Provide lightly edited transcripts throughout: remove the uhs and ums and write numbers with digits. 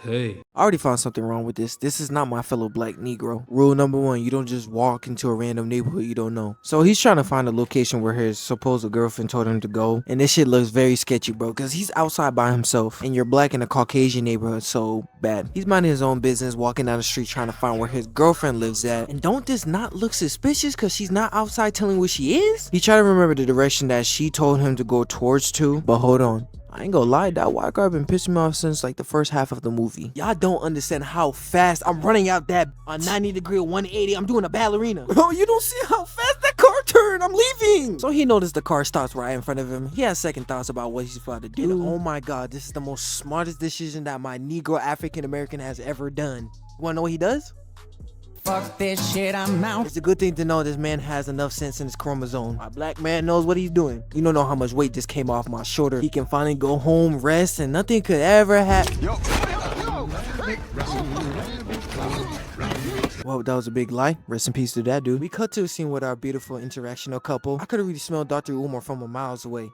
Hey. I already found something wrong with this. This is not my fellow black Negro. Rule number 1, you don't just walk into a random neighborhood you don't know. So he's trying to find a location where his supposed girlfriend told him to go. And this shit looks very sketchy, bro, because he's outside by himself. And you're black in a Caucasian neighborhood, so bad. He's minding his own business, walking down the street trying to find where his girlfriend lives at. And don't this not look suspicious because she's not outside telling where she is? He tried to remember the direction that she told him to go towards too, but hold on. I ain't gonna lie, that white guy been pissing me off since like the first half of the movie. Y'all don't understand how fast I'm running out that 90-degree 180. I'm doing a ballerina. Bro, you don't see how fast that car turned. I'm leaving. So he noticed the car stops right in front of him. He has second thoughts about what he's about to do. And oh my God, this is the most smartest decision that my Negro African American has ever done. You wanna know what he does? Fuck this shit, I'm out. It's a good thing to know this man has enough sense in his chromosome. My black man knows what he's doing. You don't know how much weight just came off my shoulder. He can finally go home, rest, and nothing could ever happen. Well, that was a big lie. Rest in peace to that dude. We cut to a scene with our beautiful interactional couple. I could have really smelled Dr. Umar from a miles away.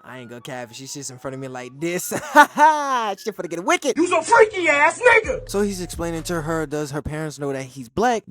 I ain't gonna cap if she sits in front of me like this. Ha ha! Shit for to get wicked. You some freaky ass nigga! So he's explaining to her, does her parents know that he's black?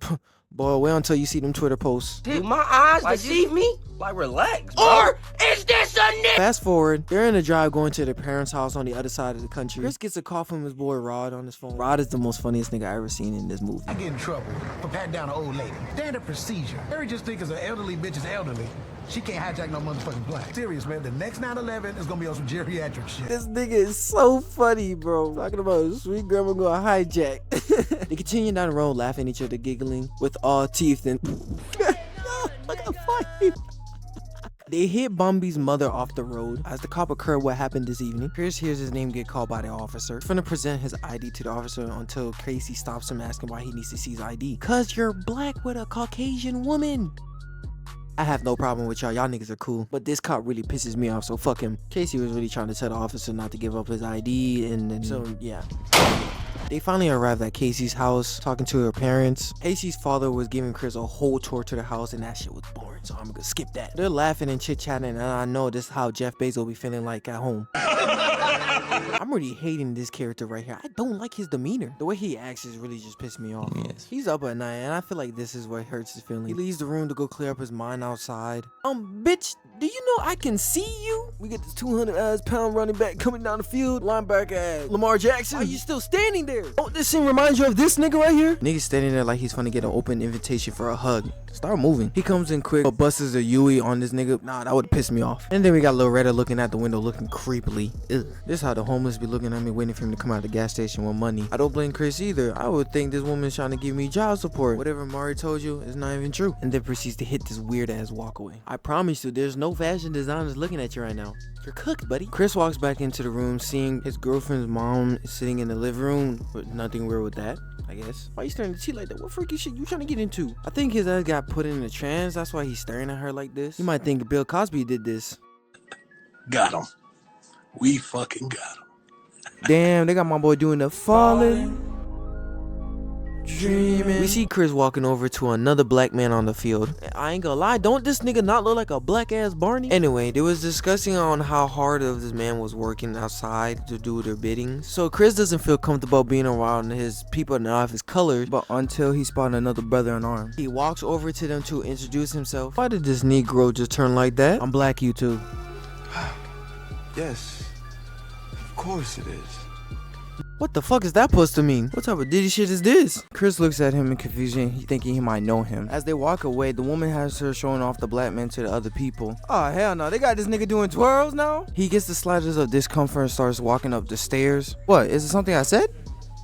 Boy, wait until you see them Twitter posts. Do my eyes deceive me? Like, relax, bro. Or is this a nigga? Fast forward, they're in a drive going to their parents' house on the other side of the country. Chris gets a call from his boy Rod on his phone. Rod is the most funniest nigga I ever seen in this movie. I get in trouble for patting down an old lady. Standard procedure. Harry just think as an elderly bitch is elderly, she can't hijack no motherfucking plane. Serious, man. The next 9/11 is gonna be on some geriatric shit. This nigga is so funny, bro. Talking about sweet grandma going hijack. They continue down the road, laughing at each other, giggling with all teeth and look how funny. They hit Bombi's mother off the road. As the cop occurred what happened this evening, Chris hears his name get called by the officer. He's finna present his ID to the officer until Casey stops him asking why he needs to see his ID. Cause you're black with a Caucasian woman. I have no problem with y'all niggas are cool, but this cop really pisses me off, so fuck him. Casey was really trying to tell the officer not to give up his ID, and so yeah. They finally arrived at Casey's house, talking to her parents. Casey's father was giving Chris a whole tour to the house, and that shit was boring, so I'm gonna skip that. They're laughing and chit-chatting, and I know this is how Jeff Bezos will be feeling like at home. I'm really hating this character right here. I don't like his demeanor. The way he acts is really just pissing me off. Yes. He's up at night, and I feel like this is what hurts his feelings. He leaves the room to go clear up his mind outside. Bitch, do you know I can see you? We get this 200-pound running back coming down the field, linebacker at Lamar Jackson. Why are you still standing there? Don't this scene remind you of this nigga right here? Nigga standing there like he's finna get an open invitation for a hug. Start moving. He comes in quick, but busts a Yui on this nigga. Nah, that would've pissed me off. And then we got Loretta looking at the window, looking creepily. Ugh. This is how the homeless be looking at me, waiting for him to come out of the gas station with money. I don't blame Chris either. I would think this woman's trying to give me job support. Whatever Mari told you is not even true. And then proceeds to hit this weird ass walkaway. I promise you, there's no fashion designers looking at you right now. You're cooked, buddy. Chris walks back into the room, seeing his girlfriend's mom sitting in the living room, but nothing weird with that, I guess. Why you staring at the like that? What freaky shit you trying to get into? I think his ass got put in a trance. That's why he's staring at her like this. You might think Bill Cosby did this. Got him. We fucking got him. Damn, they got my boy doing the falling. Dreaming. We see Chris walking over to another black man on the field. I ain't gonna lie, don't this nigga not look like a black ass Barney? Anyway, they was discussing on how hard of this man was working outside to do their bidding. So Chris doesn't feel comfortable being around his people and of his colors, but until he spotted another brother unarmed. He walks over to them to introduce himself. Why did this Negro just turn like that? I'm black, you too. Yes, of course it is. What the fuck is that supposed to mean? What type of Diddy shit is this? Chris looks at him in confusion, thinking he might know him. As they walk away, the woman has her showing off the black man to the other people. Oh hell no, they got this nigga doing twirls now? He gets the sliders of discomfort and starts walking up the stairs. What, is it something I said?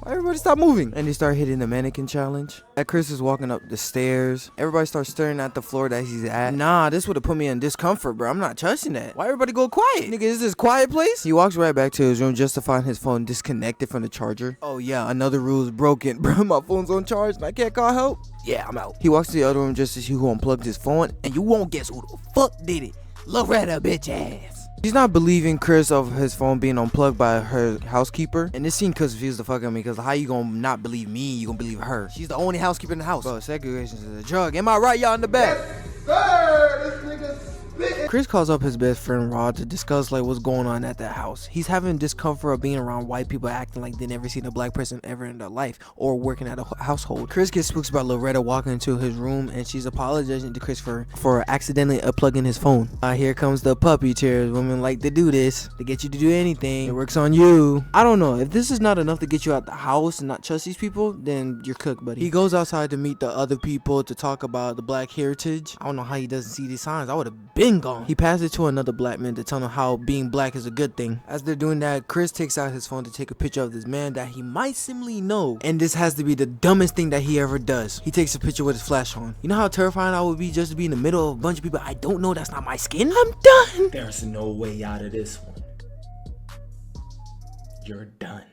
Why everybody stop moving? And they start hitting the mannequin challenge. As Chris is walking up the stairs, everybody starts staring at the floor that he's at. Nah, this would have put me in discomfort, bro. I'm not touching that. Why everybody go quiet? Nigga, is this quiet place? He walks right back to his room just to find his phone disconnected from the charger. Oh yeah, another rule is broken. Bro, my phone's on charge and I can't call help. Yeah, I'm out. He walks to the other room just to see who unplugged his phone, and you won't guess who the fuck did it. Loretta, bitch ass. She's not believing Chris of his phone being unplugged by her housekeeper. And this scene confused the fuck out of me, because how you gonna not believe me? You gonna believe her? She's the only housekeeper in the house. Bro, segregation is a drug. Am I right, y'all in the back? Yes, sir! This nigga spitting Chris calls up his best friend Rod to discuss like what's going on at that house. He's having discomfort of being around white people acting like they never seen a black person ever in their life or working at a household. Chris gets spooked about Loretta walking into his room and she's apologizing to Chris for accidentally unplugging his phone. Here comes the puppy tears. Women like to do this. They get you to do anything. It works on you. I don't know. If this is not enough to get you out the house and not trust these people, then you're cooked, buddy. He goes outside to meet the other people to talk about the black heritage. I don't know how he doesn't see these signs. I would have been gone. He passes it to another black man to tell him how being black is a good thing. As they're doing that, Chris takes out his phone to take a picture of this man that he might simply know. And this has to be the dumbest thing that he ever does. He takes a picture with his flash on. You know how terrifying I would be just to be in the middle of a bunch of people I don't know that's not my skin? I'm done. There's no way out of this one. You're done.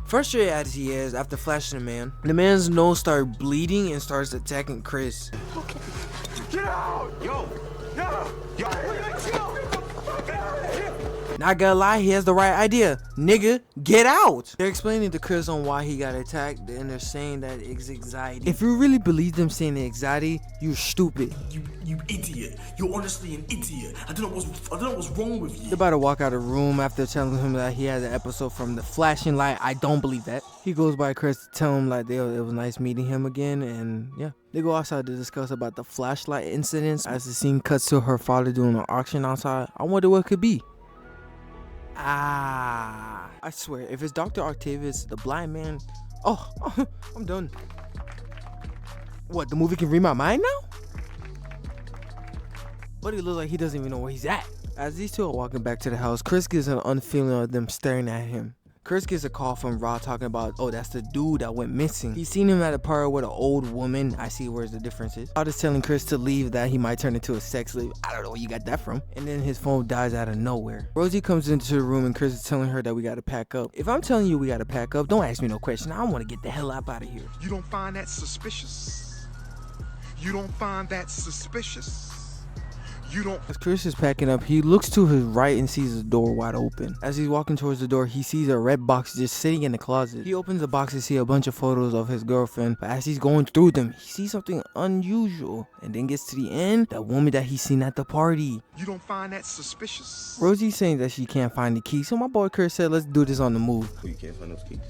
Frustrated as he is after flashing the man's nose starts bleeding and starts attacking Chris. Okay. Get out! Yo! Not gonna lie, he has the right idea. Nigga, get out! They're explaining to Chris on why he got attacked and they're saying that it's anxiety. If you really believe them saying anxiety, you're stupid. You idiot. You're honestly an idiot. I don't know what's wrong with you. They're about to walk out of the room after telling him that he had an episode from the flashing light. I don't believe that. He goes by Chris to tell him like it was nice meeting him again, and yeah. They go outside to discuss about the flashlight incidents as the scene cuts to her father doing an auction outside. I wonder what it could be. I swear, if it's Dr. Octavius, the blind man, I'm done. What, the movie can read my mind now? But it looks like he doesn't even know where he's at. As these two are walking back to the house, Chris gets an unfeeling of them staring at him. Chris gets a call from Rod talking about, oh, that's the dude that went missing. He's seen him at a party with an old woman. I see where's the difference is. Rod is telling Chris to leave, that he might turn into a sex slave. I don't know where you got that from. And then his phone dies out of nowhere. Rosie comes into the room and Chris is telling her that we gotta pack up. If I'm telling you we gotta pack up, don't ask me no question. I want to get the hell up out of here. You don't find that suspicious? You don't find that suspicious? As Chris is packing up, he looks to his right and sees the door wide open. As he's walking towards the door, he sees a red box just sitting in the closet. He opens the box to see a bunch of photos of his girlfriend, but as he's going through them, he sees something unusual and then gets to the end, that woman that he's seen at the party. You don't find that suspicious? Rosie's saying that she can't find the key, so my boy Chris said, let's do this on the move. Oh, you can't find those keys?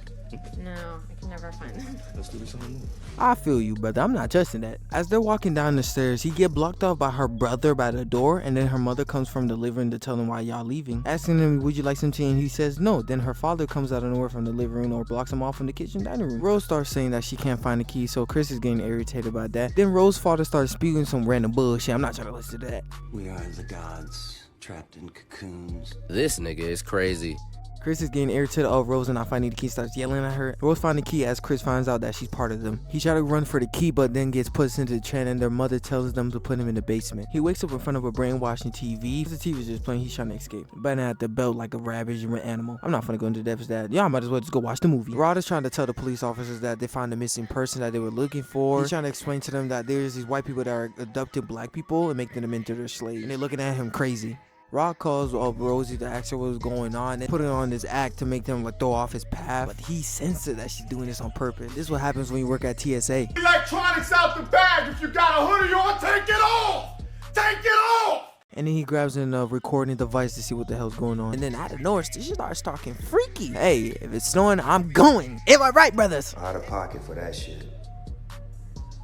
No, I can never find them. Let's do this on the move. I feel you, brother. I'm not trusting that. As they're walking down the stairs, he get blocked off by her brother by the door, and then her mother comes from the living room to tell him why y'all leaving. Asking him, would you like some tea? And he says no. Then her father comes out of nowhere from the living room or blocks him off from the kitchen dining room. Rose starts saying that she can't find the key, so Chris is getting irritated about that. Then Rose's father starts spewing some random bullshit. I'm not trying to listen to that. We are the gods, trapped in cocoons. This nigga is crazy. Chris is getting irritated of Rose and not finding the key, starts yelling at her. Rose finds the key as Chris finds out that she's part of them. He tries to run for the key but then gets pushed into the trend and their mother tells them to put him in the basement. He wakes up in front of a brainwashing TV. The TV is just playing, he's trying to escape. But at the belt like a ravaged animal. I'm not gonna go into depth of that. Y'all might as well just go watch the movie. Rod is trying to tell the police officers that they found a missing person that they were looking for. He's trying to explain to them that there's these white people that are abducting black people and making them into their slaves. And they're looking at him crazy. Rod calls up Rosie to ask her what was going on and putting on this act to make them like throw off his path. But he senses that she's doing this on purpose. This is what happens when you work at TSA. Electronics out the bag. If you got a hoodie on, take it off. Take it off. And then he grabs a recording device to see what the hell's going on. And then out of nowhere, she starts talking freaky. Hey, if it's snowing, I'm going. Am I right, brothers? Out of pocket for that shit.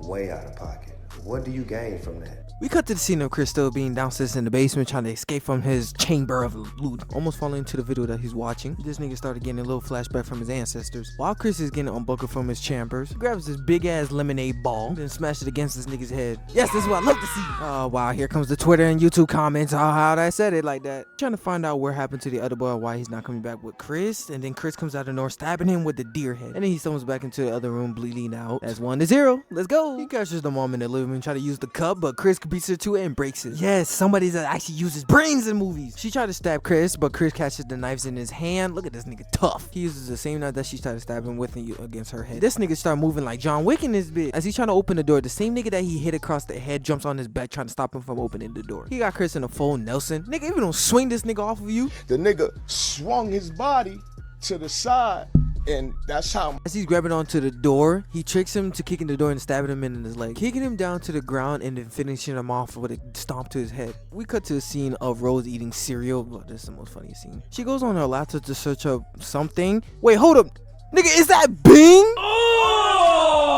Way out of pocket. What do you gain from that? We cut to the scene of Chris still being downstairs in the basement trying to escape from his chamber of loot. Almost falling into the video that he's watching. This nigga started getting a little flashback from his ancestors. While Chris is getting unbuckled from his chambers, he grabs this big ass lemonade ball, then smashes it against this nigga's head. Yes, this is what I love to see. Oh wow, here comes the Twitter and YouTube comments. Oh, how'd I said it like that? Trying to find out what happened to the other boy and why he's not coming back with Chris. And then Chris comes out of nowhere stabbing him with the deer head. And then he stumbles back into the other room bleeding out. That's 1-0. Let's go. He catches the mom in the living room trying to use the cup, but Chris beats her to it and breaks it. Yes, somebody that actually uses brains in movies. She tried to stab Chris, but Chris catches the knives in his hand. Look at this nigga tough. He uses the same knife that she tried to stab him with against her head. This nigga start moving like John Wick in this bitch. As he's trying to open the door, the same nigga that he hit across the head jumps on his back trying to stop him from opening the door. He got Chris in a full Nelson. Nigga, if you don't swing this nigga off of you. The nigga swung his body to the side And that's how. As he's grabbing onto the door, he tricks him to kicking the door and stabbing him in his leg, kicking him down to the ground and then finishing him off with a stomp to his head. We cut to a scene of Rose eating cereal. Well, this is the most funniest scene. She goes on her laptop to search up something. Wait, hold up. Nigga, is that Bing? Oh!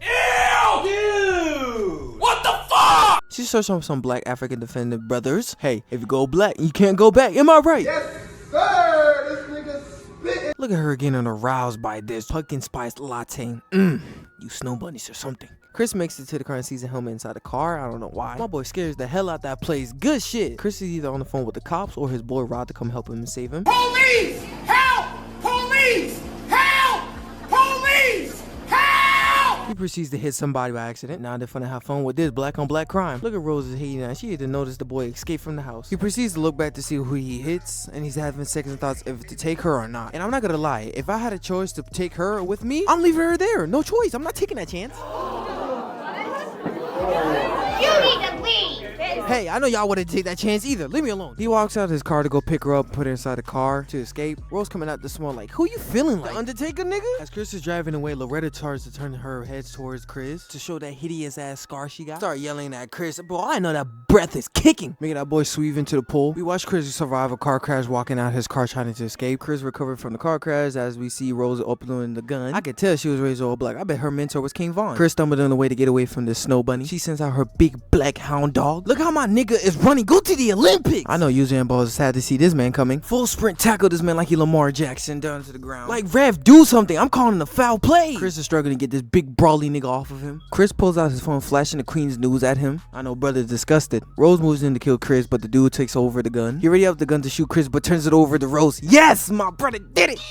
Ew! Dude! What the fuck? She searched up some black African defendant brothers. Hey, if you go black, you can't go back. Am I right? Yes, sir! This nigga spitting. Look at her getting aroused by this pumpkin spice latte. You snow bunnies or something. Chris makes it to the car and sees a helmet inside the car. I don't know why. My boy scares the hell out that place. Good shit. Chris is either on the phone with the cops or his boy Rod to come help him and save him. Police! Help! Police! Help! Police! Help! He proceeds to hit somebody by accident. Now they're finna have fun with this black on black crime. Look at Rose's hating now. She had to notice the boy escape from the house. He proceeds to look back to see who he hits, and he's having second thoughts if to take her or not. And I'm not gonna lie, if I had a choice to take her with me, I'm leaving her there. No choice. I'm not taking that chance. You need to leave. Hey, I know y'all wouldn't take that chance either. Leave me alone. He walks out of his car to go pick her up, put her inside the car to escape. Rose coming out the small like, who you feeling like? The Undertaker, nigga? As Chris is driving away, Loretta tries to turn her head towards Chris to show that hideous ass scar she got. Start yelling at Chris. Bro, I know that breath is kicking. Making that boy sweep into the pool. We watch Chris survive a car crash, walking out his car trying to escape. Chris recovered from the car crash as we see Rose opening the gun. I could tell she was raised all black. I bet her mentor was King Von. Chris stumbled on the way to get away from the snow bunny. She sends out her big black hound dog. Look how my nigga is running. Go to the Olympics. I know Usain Bolt is sad to see this man coming. Full sprint tackle this man like he Lamar Jackson down to the ground. Like, ref, do something. I'm calling a foul play. Chris is struggling to get this big brawly nigga off of him. Chris pulls out his phone, flashing the Queen's news at him. I know brother's disgusted. Rose moves in to kill Chris, but the dude takes over the gun. He already have the gun to shoot Chris, but turns it over to Rose. Yes, my brother did it.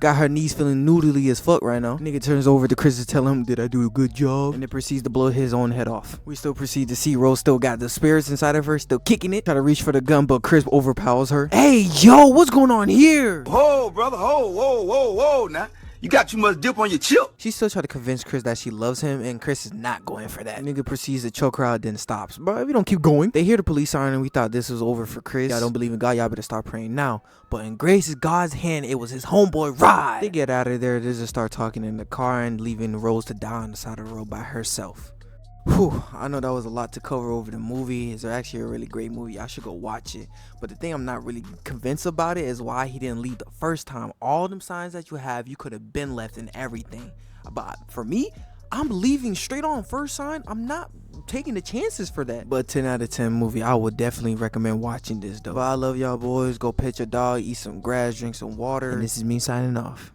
Got her knees feeling noodly as fuck right now. Nigga turns over to Chris to tell him, did I do a good job? And then proceeds to blow his own head off. We still proceed to see Rose still got the spirits inside of her, still kicking it. Try to reach for the gun, but Chris overpowers her. Hey, yo, what's going on here? Whoa, brother, whoa, now. You got too much dip on your chip. She still try to convince Chris that she loves him, and Chris is not going for that. Nigga proceeds to choke her out, then stops. Bro, we don't keep going. They hear the police siren, and we thought this was over for Chris. Y'all don't believe in God, y'all better start praying now. But in Grace's God's hand, it was his homeboy Rod. They get out of there, they just start talking in the car and leaving Rose to die on the side of the road by herself. Whew, I know that was a lot to cover over the movie. It's actually a really great movie. I should go watch it. But the thing I'm not really convinced about it is why he didn't leave the first time. All them signs that you have, you could have been left and everything. But for me, I'm leaving straight on first sign. I'm not taking the chances for that. But 10 out of 10 movie, I would definitely recommend watching this though. But I love y'all boys. Go pet your dog, eat some grass, drink some water. And this is me signing off.